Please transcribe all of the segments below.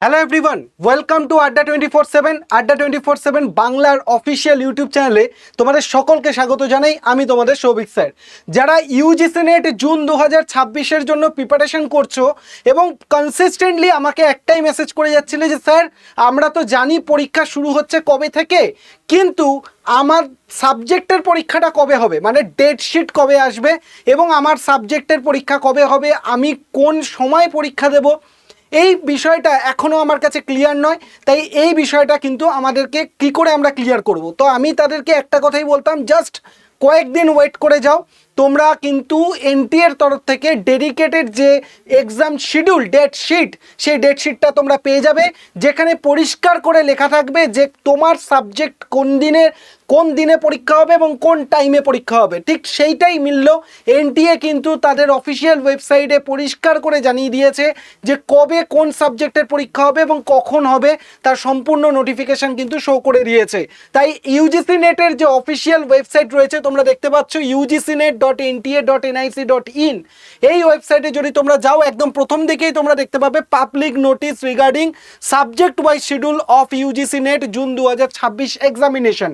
Hello everyone, welcome to আড্ডা 24/7। আড্ডা 24/7 বাংলার অফিসিয়াল ইউটিউব চ্যানেলে তোমাদের সকলকে স্বাগত জানাই। আমি তোমাদের সৌভিক স্যার। যারা ইউজিসি নেট জুন 2026-এর জন্য প্রিপারেশন করছো এবং কনসিস্টেন্টলি আমাকে একটাই মেসেজ করে যাচ্ছিলে যে স্যার আমরা তো জানি পরীক্ষা শুরু হচ্ছে কবে থেকে, কিন্তু আমার সাবজেক্টের পরীক্ষাটা কবে হবে, মানে ডেট শিট কবে আসবে এবং আমার সাবজেক্টের পরীক্ষা কবে হবে, আমি কোন সময় পরীক্ষা দেব, এই বিষয়টা এখনও আমার কাছে ক্লিয়ার নয়। তাই এই বিষয়টা কিন্তু আমাদেরকে কী করে আমরা ক্লিয়ার করব, তো আমি তাদেরকে একটা কথাই বলতাম, জাস্ট কয়েকদিন ওয়েট করে যাও। তোমরা কিন্তু এনটিএর তরফ থেকে ডেডিকেটেড যে এক্সাম শিডিউল ডেট শিট, সেই ডেট শিটটা তোমরা পেয়ে যাবে, যেখানে পরিষ্কার করে লেখা থাকবে যে তোমার সাবজেক্ট কোন দিনে পরীক্ষা হবে এবং কোন টাইমে পরীক্ষা হবে। ঠিক সেইটাই মিলল। এনটিএ কিন্তু তাদের অফিসিয়াল ওয়েবসাইটে পরিষ্কার করে জানিয়ে দিয়েছে যে কবে কোন সাবজেক্টের পরীক্ষা হবে এবং কখন হবে, তার সম্পূর্ণ নোটিফিকেশান কিন্তু শো করে দিয়েছে। তাই ইউজিসি নেটের যে অফিসিয়াল ওয়েবসাইট রয়েছে তোমরা দেখতে পাচ্ছ ugcnet.nta.nic.in, এই ওয়েবসাইটে যদি তোমরা যাও একদম প্রথম দিকেই তোমরা দেখতে পাবে public notice regarding subject wise schedule of UGC net June 2026 examination.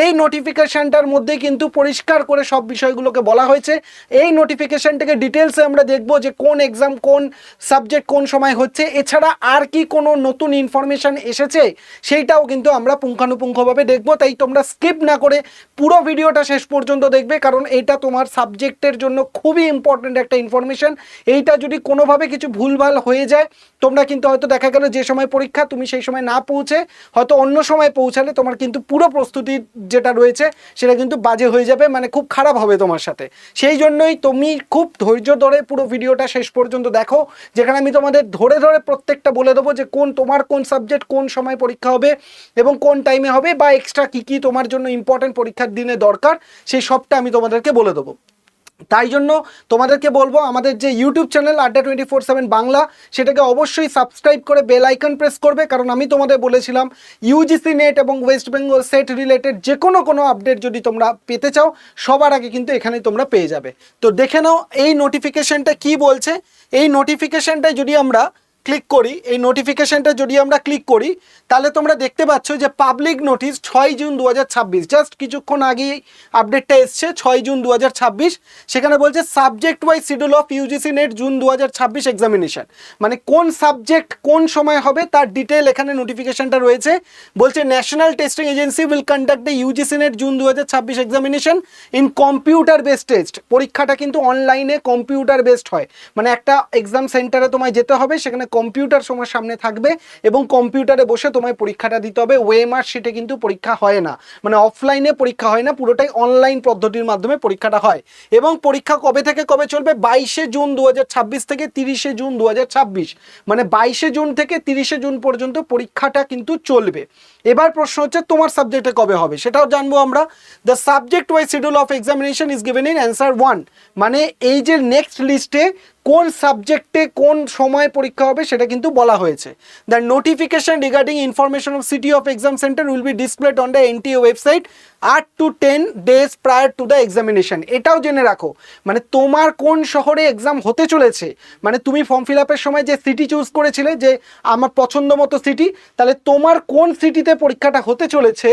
এই নোটিফিকেশানটার মধ্যে কিন্তু পরিষ্কার করে সব বিষয়গুলোকে বলা হয়েছে। এই নোটিফিকেশানটাকে ডিটেলসে আমরা দেখব যে কোন এক্সাম কোন সাবজেক্ট কোন সময় হচ্ছে, এছাড়া আর কি কোনো নতুন ইনফরমেশান এসেছে সেইটাও কিন্তু আমরা পুঙ্খানুপুঙ্খভাবে দেখব। তাই তোমরা স্কিপ না করে পুরো ভিডিওটা শেষ পর্যন্ত দেখবে, কারণ এটা তোমার সাবজেক্টের জন্য খুবই ইম্পর্ট্যান্ট একটা ইনফরমেশান। এইটা যদি কোনোভাবে কিছু ভুলভাল হয়ে যায়, তোমরা কিন্তু হয়তো দেখা গেল যে সময় পরীক্ষা তুমি সেই সময় না পৌঁছে হয়তো অন্য সময় পৌঁছালে তোমার কিন্তু পুরো প্রস্তুতি যেটা রয়েছে সেটা কিন্তু বাজে হয়ে যাবে, মানে খুব খারাপ হবে তোমার সাথে। সেই জন্যই তুমি খুব ধৈর্য ধরে পুরো ভিডিওটা শেষ পর্যন্ত দেখো, যেখানে আমি তোমাদের ধরে ধরে প্রত্যেকটা বলে দেবো যে তোমার কোন সাবজেক্ট কোন সময় পরীক্ষা হবে এবং কোন টাইমে হবে, বা এক্সট্রা কী কী তোমার জন্য ইম্পর্টেন্ট পরীক্ষার দিনে দরকার সেই সবটা আমি তোমাদেরকে বলে দেবো। তাই জন্য তোমাদেরকে বলবো আমাদের যে ইউটিউব চ্যানেল আড্ডা 24/7 বাংলা, সেটাকে অবশ্যই সাবস্ক্রাইব করে বেল আইকন প্রেস করবে, কারণ আমি তোমাদের বলেছিলাম ইউজিসি নেট এবং ওয়েস্ট বেঙ্গল সেট রিলেটেড যে কোনো আপডেট যদি তোমরা পেতে চাও সবার আগে কিন্তু এখানেই তোমরা পেয়ে যাবে। তো দেখে নাও এই নোটিফিকেশানটা কি বলছে। এই নোটিফিকেশানটায় যদি আমরা ক্লিক করি, এই নোটিফিকেশানটা যদি আমরা ক্লিক করি, তাহলে তোমরা দেখতে পাচ্ছ যে পাবলিক নোটিশ 6 জুন 2026, জাস্ট কিছুক্ষণ আগেই আপডেটটা এসছে 6 জুন 2026। সেখানে বলছে subject wise schedule of UGC net June 2026 examination, মানে কোন সাবজেক্ট কোন সময় হবে তার ডিটেল এখানে নোটিফিকেশানটা রয়েছে। বলছে national testing agency will conduct the UGC net June 2026 examination in computer based test. পরীক্ষাটা কিন্তু অনলাইনে কম্পিউটার বেসড হয়, মানে একটা এক্সাম সেন্টারে তোমায় যেতে হবে, সেখানে কম্পিউটার তোমার সামনে থাকবে এবং কম্পিউটারে বসে তোমায় পরীক্ষাটা দিতে হবে। ওএমআর শিটে কিন্তু পরীক্ষা হয় না, মানে অফলাইনে পরীক্ষা হয় না, পুরোটাই অনলাইন পদ্ধতির মাধ্যমে পরীক্ষাটা হয়। এবং পরীক্ষা কবে থেকে কবে চলবে, 22শে জুন 2026 থেকে 30শে জুন 2026, মানে 22শে জুন থেকে 30শে জুন পর্যন্ত পরীক্ষাটা কিন্তু চলবে। এবার প্রশ্ন হচ্ছে তোমার সাবজেক্টে কবে হবে সেটাও জানবো আমরা। The subject wise schedule of examination is given in answer 1, মানে এই যে নেক্সট লিস্টে কোন সাবজেক্টে কোন সময় পরীক্ষা হবে সেটা কিন্তু বলা হয়েছে। The notification regarding information of city of exam centre will be displayed on the NTA website 8 to 10 days prior to the examination. এটাও জেনে রাখো, মানে তোমার কোন শহরে এক্সাম হতে চলেছে, মানে তুমি ফর্ম ফিল আপের সময় যে সিটি চুজ করেছিলে যে আমার পছন্দ মতো সিটি, তাহলে তোমার কোন সিটিতে পরীক্ষাটা হতে চলেছে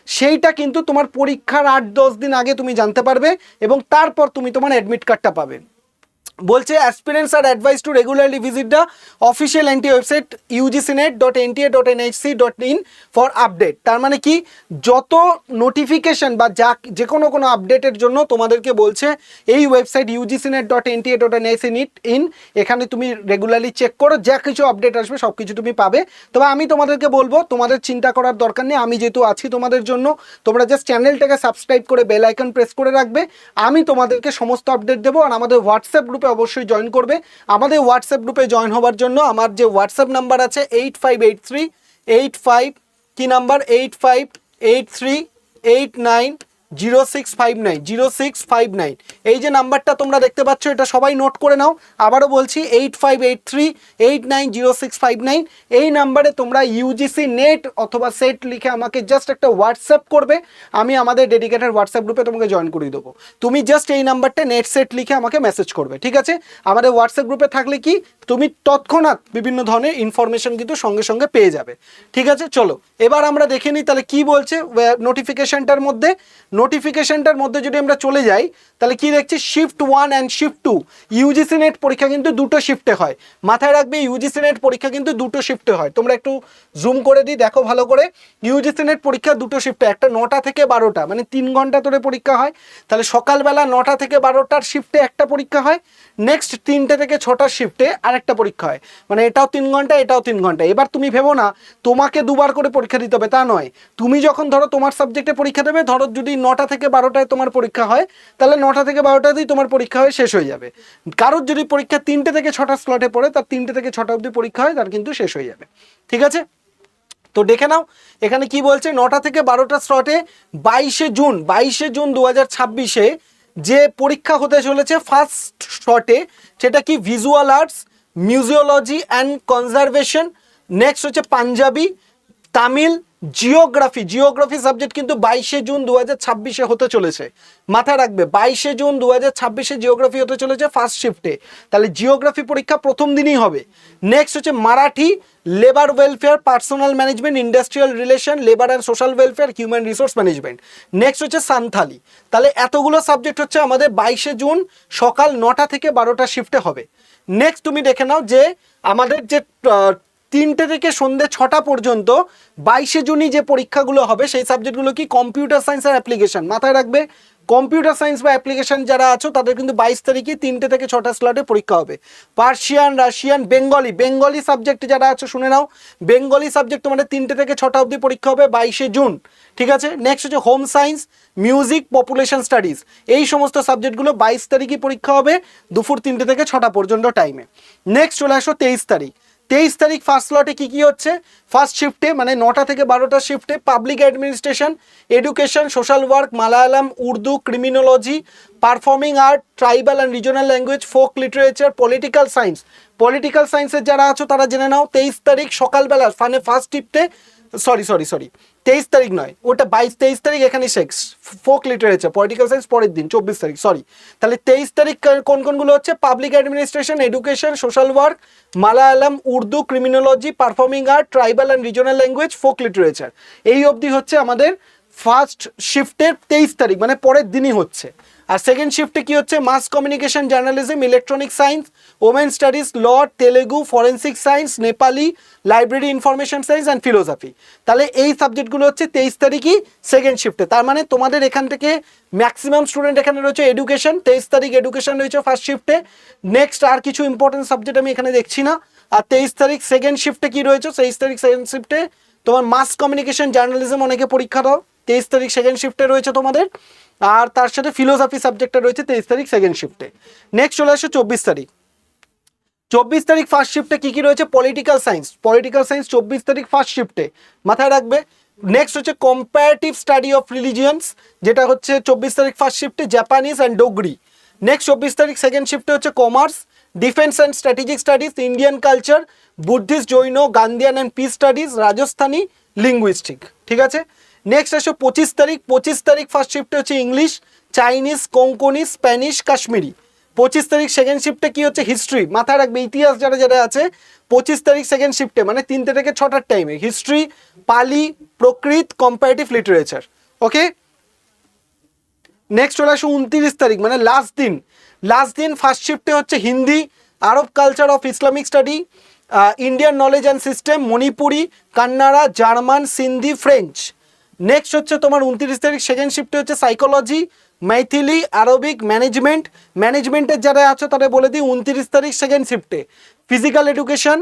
সেইটা কিন্তু তোমার পরীক্ষার 8-10 দিন আগে তুমি জানতে পারবে এবং তারপর তুমি তোমার অ্যাডমিট কার্ডটা পাবে। বলছে aspirants are advised to regularly visit the official NTA website ugcnet.nta.nic.in for update. তার মানে কি, যত নোটিফিকেশন বা যে কোনো আপডেটের জন্য তোমাদেরকে বলছে এই ওয়েবসাইট ugcnet.nta.nic.in, এখানে তুমি রেগুলারলি চেক করো, যা কিছু আপডেট আসবে সব কিছু তুমি পাবে। তবে আমি তোমাদেরকে বলবো তোমাদের চিন্তা করার দরকার নেই, আমি যেহেতু আছি তোমাদের জন্য, তোমরা জাস্ট চ্যানেলটাকে সাবস্ক্রাইব করে বেল আইকন প্রেস করে রাখবে, আমি তোমাদেরকে সমস্ত আপডেট দেবো। আর আমাদের হোয়াটসঅ্যাপ গ্রুপে অবশ্যই জয়েন করবে। আমাদের হোয়াটসঅ্যাপ গ্রুপে জয়েন হওয়ার জন্য আমার যে হোয়াটসঅ্যাপ নাম্বার আছে 858385 কি নাম্বার 8583890659 এই যে নাম্বারটা তোমরা দেখতে পাচ্ছ, এটা সবাই নোট করে নাও। আবারও বলছি 8583890659, এই নাম্বারে তোমরা ইউজিসি নেট অথবা সেট লিখে আমাকে জাস্ট একটা হোয়াটসঅ্যাপ করবে, আমি আমাদের ডেডিকেটেড হোয়াটসঅ্যাপ গ্রুপে তোমাকে জয়েন করিয়ে দেবো। তুমি জাস্ট এই নাম্বারটা নেট সেট লিখে আমাকে মেসেজ করবে, ঠিক আছে? আমাদের হোয়াটসঅ্যাপ গ্রুপে থাকলে কি, তুমি তৎক্ষণাৎ বিভিন্ন ধরনের ইনফরমেশন কিন্তু সঙ্গে সঙ্গে পেয়ে যাবে। ঠিক আছে, চলো এবার আমরা দেখে নিই তাহলে কি বলছে নোটিফিকেশনটার মধ্যে। নোটিফিকেশনটার মধ্যে যদি আমরা চলে যাই তাহলে কি দেখছি, shift 1 and shift 2 UGC net পরীক্ষা কিন্তু দুটো শিফটে হয়। মাথায় রাখবে ইউজিসি নেট পরীক্ষা কিন্তু দুটো শিফটে হয়। তোমরা একটু জুম করে দিই, দেখো ভালো করে। ইউজিসি নেট পরীক্ষা দুটো শিফটে, একটা 9টা থেকে 12টা, মানে 3 ঘন্টা ধরে পরীক্ষা হয়। তাহলে সকালবেলা 9টা থেকে 12টার শিফটে একটা পরীক্ষা হয়, নেক্সট 3টে থেকে 6টার শিফটে আরেকটা পরীক্ষা হয়, মানে এটাও 3 ঘন্টা এটাও 3 ঘন্টা। এবার তুমি ভেবো না তোমাকে দুবার করে পরীক্ষা দিতে হবে, তা নয়। তুমি যখন ধরো তোমার সাবজেক্টে পরীক্ষা দেবে, ধরো যদি 9টা থেকে 12টায় তোমার পরীক্ষা হয়, তাহলে 9টা থেকে 12টাতেই তোমার পরীক্ষা হয়ে শেষ হয়ে যাবে। কারোর যদি পরীক্ষা 3টে থেকে 6টা স্লটে পড়ে, তার 3টে থেকে 6টা অবধি পরীক্ষা হয়, তার কিন্তু শেষ হয়ে যাবে। ঠিক আছে, তো দেখে নাও এখানে কি বলছে, 9টা থেকে 12টা স্লটে 22শে জুন 2026-এ যে পরীক্ষা হতে চলেছে ফার্স্ট স্লটে, সেটা কি visual arts, museology and conservation, next হচ্ছে পাঞ্জাবি, তামিল, জিওগ্রাফি সাবজেক্ট কিন্তু 22শে জুন 2026-এ হতে চলেছে। মাথায় রাখবে 22শে জুন 2026-এ জিওগ্রাফি হতে চলেছে ফার্স্ট শিফটে, তাহলে জিওগ্রাফি পরীক্ষা প্রথম দিনই হবে। নেক্সট হচ্ছে Marathi, labour welfare, personal management, industrial relation, labour and social welfare, human resource management. Next হচ্ছে সান্থালি। তাহলে এতগুলো সাবজেক্ট হচ্ছে আমাদের 22শে জুন সকাল 9টা থেকে 12টা শিফটে হবে। নেক্সট তুমি দেখে নাও যে আমাদের যে 3টে থেকে সন্ধ্যে 6টা পর্যন্ত 22শে জুনই যে পরীক্ষাগুলো হবে, সেই সাবজেক্টগুলো কি, কম্পিউটার সায়েন্স আর অ্যাপ্লিকেশন। মাথায় রাখবে কম্পিউটার সায়েন্স বা অ্যাপ্লিকেশন যারা আছো তাদের কিন্তু 22 তারিখে 3টে থেকে 6টা স্লটে পরীক্ষা হবে। পার্সিয়ান, রাশিয়ান, বেঙ্গলি সাবজেক্ট যারা আছো শুনে নাও, বেঙ্গলি সাবজেক্ট তোমাদের 3টে থেকে 6টা অবধি পরীক্ষা হবে 22শে জুন। ঠিক আছে, নেক্সট হচ্ছে home science, music, population studies, এই সমস্ত সাবজেক্টগুলো 22 তারিখই পরীক্ষা হবে দুপুর 3টে থেকে 6টা পর্যন্ত টাইমে। নেক্সট চলে আসো 23 তারিখ ফার্স্ট স্লটে কি কি হচ্ছে, ফার্স্ট শিফটে মানে 9টা থেকে 12টার শিফটে public administration, education, social work, Malayalam, Urdu, criminology, performing art, tribal and regional language, folk literature, political সায়েন্সের যারা আছো তারা জেনে নাও 23 তারিখ সকালবেলা মানে ফার্স্ট শিফটে, সরি 23 তারিখ নয়, ওটা 23 তারিখ এখানে শেষ, ফোক লিটারেচার, পলিটিক্যাল সায়েন্স পরের দিন 24 তারিখ, সরি। তাহলে 23 তারিখ কোনগুলো হচ্ছে, public administration, education, social work, Malayalam, Urdu, criminology, performing art, tribal and regional language, folk literature. এই অবধি হচ্ছে আমাদের ফার্স্ট শিফটের 23 তারিখ, মানে পরের দিনই হচ্ছে। আর সেকেন্ড শিফটে কি হচ্ছে, mass communication, journalism, electronic science, women studies, law, Telugu, forensic science, Nepali, library information science and philosophy. তাহলে এই সাবজেক্টগুলো হচ্ছে 23 তারিখই সেকেন্ড শিফটে। তার মানে তোমাদের এখান থেকে ম্যাক্সিমাম স্টুডেন্ট এখানে রয়েছে এডুকেশন, 23 তারিখ এডুকেশন রয়েছে ফার্স্ট শিফটে। নেক্সট আর কিছু ইম্পর্টেন্ট সাবজেক্ট আমি এখানে দেখছি না। আর 23 তারিখ সেকেন্ড শিফটে কি রয়েছে, 23 তারিখ সেকেন্ড শিফটে তোমার মাস কমিউনিকেশন, জার্নালিজম অনেকে পরীক্ষা দাও, 23 তারিখ সেকেন্ড শিফটে রয়েছে তোমাদের। আর তার সাথে ফিলোসফি সাবজেক্টটা রয়েছে 23 তারিখ সেকেন্ড শিফটে। নেক্সট চলে আসে 24 তারিখ ফার্স্ট শিফটে কি কি রয়েছে, পলিটিক্যাল সায়েন্স 24 তারিখ ফার্স্ট শিফটে, মাথায় রাখবে। নেক্সট হচ্ছে কম্পারেটিভ স্টাডি অফ রিলিজিয়ন্স, যেটা হচ্ছে 24 তারিখ ফার্স্ট শিফটে, জাপানিজ অ্যান্ড ডোগরি। নেক্সট 24 তারিখ সেকেন্ড শিফটে হচ্ছে commerce, defence and strategic studies, Indian culture, Buddhist, Jain, Gandhian and peace studies, Rajasthani, linguistic. ঠিক আছে, নেক্সট আসো 25 তারিখ ফার্স্ট শিফটে হচ্ছে English, Chinese, Konkani, Spanish, Kashmiri. 25 তারিখ সেকেন্ড শিফটে কি হচ্ছে, হিস্ট্রি। মাথায় রাখবে ইতিহাস যারা আছে 25 তারিখ সেকেন্ড শিফটে মানে 3টে থেকে 6টার টাইমে হিস্ট্রি, পালি, প্রকৃত, কম্পারেটিভ লিটারেচার। ওকে, নেক্সট চলে আসো 29 তারিখ মানে লাস্ট দিন ফার্স্ট শিফটে হচ্ছে Hindi, Arab culture of Islamic study, Indian knowledge and system, Manipuri, Kannada, German, Sindhi, French. Next হচ্ছে তোমার 29 তারিখ সেকেন্ড শিফটে হচ্ছে সাইকোলজি, মাইথিলি, আরবিক, ম্যানেজমেন্টের যারা আছো তারা বলে দিই 29 তারিখ সেকেন্ড শিফটে ফিজিক্যাল এডুকেশন,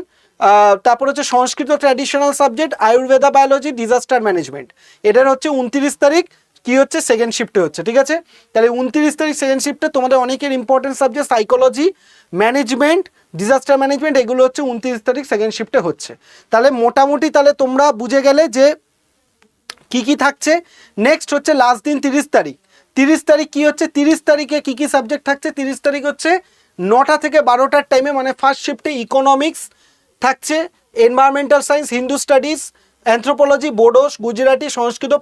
তারপর হচ্ছে Sanskrit traditional subject, Ayurveda, biology, disaster management. এটার হচ্ছে 29 তারিখ কি হচ্ছে সেকেন্ড শিফটে হচ্ছে। ঠিক আছে, তাহলে 29 তারিখ সেকেন্ড শিফটে তোমাদের অনেকের important subject psychology, management, disaster management, এগুলো হচ্ছে 29 তারিখ সেকেন্ড শিফটে হচ্ছে। তাহলে মোটামুটি তাহলে তোমরা বুঝে গেলে যে কি কি থাকছে। নেক্সট হচ্ছে লাস্ট দিন 30 তারিখ কি হচ্ছে, 30 তারিখে কি কি সাবজেক্ট থাকছে, 30 তারিখ হচ্ছে 9টা থেকে 12টার টাইমে মানে ফার্স্ট শিফটে ইকোনমিক্স থাকছে, environmental science, Hindu studies, anthropology, Bodo, Gujarati, Sanskrit,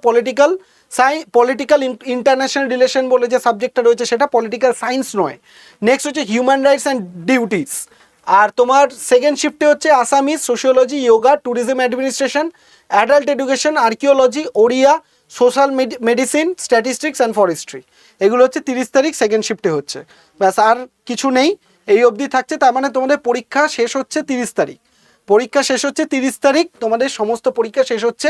political international relation বলে যে সাবজেক্টটা রয়েছে সেটা পলিটিক্যাল সায়েন্স নয়। নেক্সট হচ্ছে হিউম্যান রাইটস অ্যান্ড ডিউটিস। আর তোমার সেকেন্ড শিফটে হচ্ছে Assamese, sociology, yoga, tourism administration, adult education, archaeology, Odia, social medicine, statistics and forestry. এগুলো হচ্ছে 30 তারিখ সেকেন্ড শিফটে হচ্ছে। ব্যাস, আর কিছু নেই, এই অবধি থাকছে। তার মানে তোমাদের পরীক্ষা শেষ হচ্ছে 30 তারিখ, পরীক্ষা শেষ হচ্ছে 30 তারিখ, তোমাদের সমস্ত পরীক্ষা শেষ হচ্ছে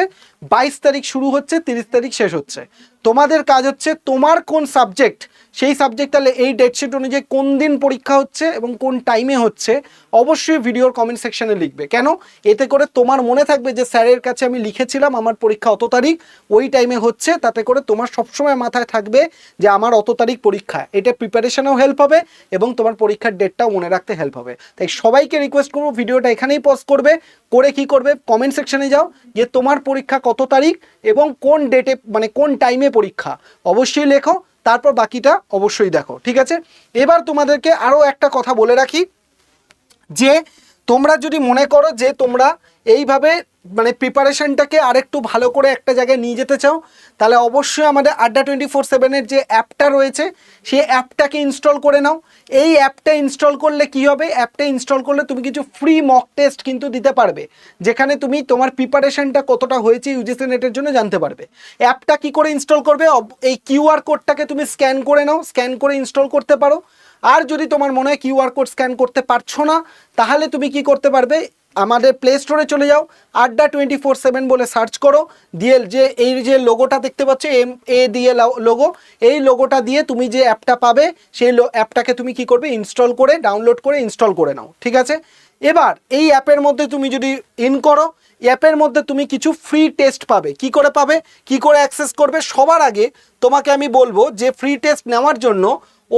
22 তারিখ শুরু হচ্ছে, 30 তারিখ শেষ হচ্ছে। তোমাদের কাজ হচ্ছে তোমার কোন সাবজেক্ট, সেই সাবজেক্ট তাহলে এই ডেটশিট অনুযায়ী কোন দিন পরীক্ষা হচ্ছে এবং কোন টাইমে হচ্ছে অবশ্যই ভিডিওর কমেন্ট সেকশনে লিখবে। কেন? এতে করে তোমার মনে থাকবে যে স্যারের কাছে আমি লিখেছিলাম আমার পরীক্ষা অত তারিখ, ওই টাইমে হচ্ছে। তাতে করে তোমার সবসময় মাথায় থাকবে যে আমার অত তারিখ পরীক্ষা। এটা প্রিপারেশনেও হেল্প হবে এবং তোমার পরীক্ষার ডেটটাও মনে রাখতে হেল্প হবে। তাই সবাইকে রিকোয়েস্ট করবো ভিডিওটা এখানেই পজ করবে, করে কি করবে কমেন্ট সেকশনে যাও যে তোমার পরীক্ষা কত তারিখ এবং কোন ডেটে মানে কোন টাইমে পরীক্ষা অবশ্যই লেখো, তারপর বাকিটা অবশ্যই দেখো। ঠিক আছে, এবার তোমাদেরকে আরও একটা কথা বলে রাখি যে তোমরা যদি মনে করো যে তোমরা এইভাবে মানে প্রিপারেশনটাকে আরেকটু ভালো করে একটা জায়গায় নিয়ে যেতে চাও, তাহলে অবশ্যই আমাদের আড্ডা 24/7-এর যে অ্যাপটা রয়েছে সেই অ্যাপটাকে ইনস্টল করে নাও। এই অ্যাপটা ইনস্টল করলে কি হবে, অ্যাপটা ইনস্টল করলে তুমি কিছু ফ্রি মক টেস্ট কিন্তু দিতে পারবে, যেখানে তুমি তোমার প্রিপারেশনটা কতটা হয়েছে ইউজিসি নেটের জন্য জানতে পারবে। অ্যাপটা কি করে ইনস্টল করবে, এই কিউআর কোডটাকে তুমি স্ক্যান করে নাও, স্ক্যান করে ইনস্টল করতে পারো। আর যদি তোমার মনে হয় কিউআর কোড স্ক্যান করতে পারছো না, তাহলে তুমি কি করতে পারবে, আমাদের প্লে স্টোরে চলে যাও, আড্ডা 24/7 বলে সার্চ করো, দিয়ে যে এই যে লোগোটা দেখতে পাচ্ছ MA দিয়ে লোগো, এই লোগোটা দিয়ে তুমি যে অ্যাপটা পাবে সেই অ্যাপটাকে তুমি কি করবে, ইনস্টল করে ডাউনলোড করে ইনস্টল করে নাও। ঠিক আছে, এবার এই অ্যাপের মধ্যে তুমি যদি ইন করো, অ্যাপের মধ্যে তুমি কিছু ফ্রি টেস্ট পাবে। কি করে পাবে, কি করে অ্যাক্সেস করবে, সবার আগে তোমাকে আমি বলবো যে ফ্রি টেস্ট নেওয়ার জন্য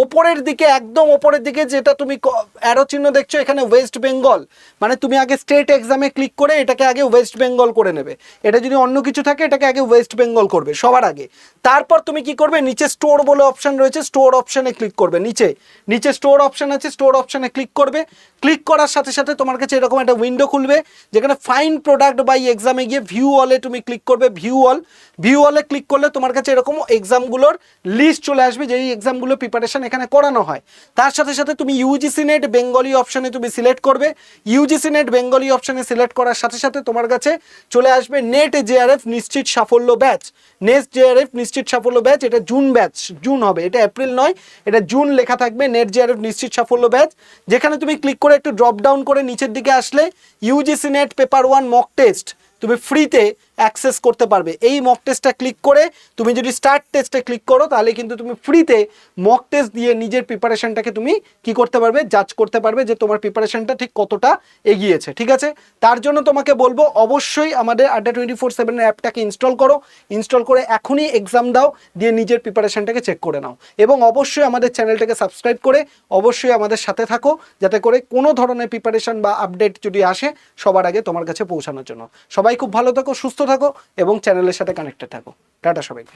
ওপরের দিকে, একদম ওপরের দিকে যেটা তুমি অ্যারো চিহ্ন দেখছো এখানে ওয়েস্ট বেঙ্গল, মানে তুমি আগে স্টেট এক্সামে ক্লিক করে এটাকে আগে ওয়েস্ট বেঙ্গল করে নেবে। এটা যদি অন্য কিছু থাকে এটাকে আগে ওয়েস্ট বেঙ্গল করবে সবার আগে। তারপর তুমি কি করবে, নিচে স্টোর বলে অপশান রয়েছে, স্টোর অপশানে ক্লিক করবে। নিচে স্টোর অপশান আছে, স্টোর অপশানে ক্লিক করবে। ক্লিক করার সাথে সাথে তোমার কাছে এরকম একটা উইন্ডো খুলবে, যেখানে ফাইন প্রোডাক্ট বাই এক্সামে গিয়ে ভিউ অলে তুমি ক্লিক করবে। ভিউ অলে ক্লিক করলে তোমার কাছে এরকম এক্সামগুলোর লিস্ট চলে আসবে, যেই এক্সামগুলো প্রিপারেশন এখানে করানো হয়। তার সাথে সাথে তুমি ইউজিসি নেট বেঙ্গলি অপশানে তুমি সিলেক্ট করবে। ইউজিসি নেট বেঙ্গলি অপশানে সিলেক্ট করার সাথে সাথে তোমার কাছে চলে আসবে নেট জেআরএফ নিশ্চিত সাফল্য ব্যাচ। নেট জেআরএফ নিশ্চিত সাফল্য ব্যাচ, এটা জুন ব্যাচ, জুন হবে, এটা এপ্রিল নয়, এটা জুন লেখা থাকবে। নেট জেআরএফ নিশ্চিত সাফল্য ব্যাচ, যেখানে তুমি ক্লিক করে একটু ড্রপ ডাউন করে নিচের দিকে আসলে UGC net paper 1 mock test তুমি ফ্রিতে অ্যাক্সেস করতে পারবে। এই মক টেস্টটা ক্লিক করে তুমি যদি স্টার্ট টেস্টে ক্লিক করো, তাহলে কিন্তু তুমি ফ্রিতে মক টেস্ট দিয়ে নিজের প্রিপারেশনটাকে তুমি কি করতে পারবে, জাজ করতে পারবে যে তোমার প্রিপারেশনটা ঠিক কতটা এগিয়েছে। ঠিক আছে, তার জন্য তোমাকে বলবো অবশ্যই আমাদের আড্ডা 24/7 অ্যাপটাকে ইনস্টল করো, ইনস্টল করে এখনই এক্সাম দাও, দিয়ে নিজের প্রিপারেশনটাকে চেক করে নাও। এবং অবশ্যই আমাদের চ্যানেলটাকে সাবস্ক্রাইব করে অবশ্যই আমাদের সাথে থাকো, যাতে করে কোনো ধরনের প্রিপারেশন বা আপডেট যদি আসে সবার আগে তোমার কাছে পৌঁছানোর জন্য। সবাই খুব ভালো থাকো, সুস্থ থাকো এবং চ্যানেলের সাথে কানেক্টেড থাকো। টাটা সবাইকে।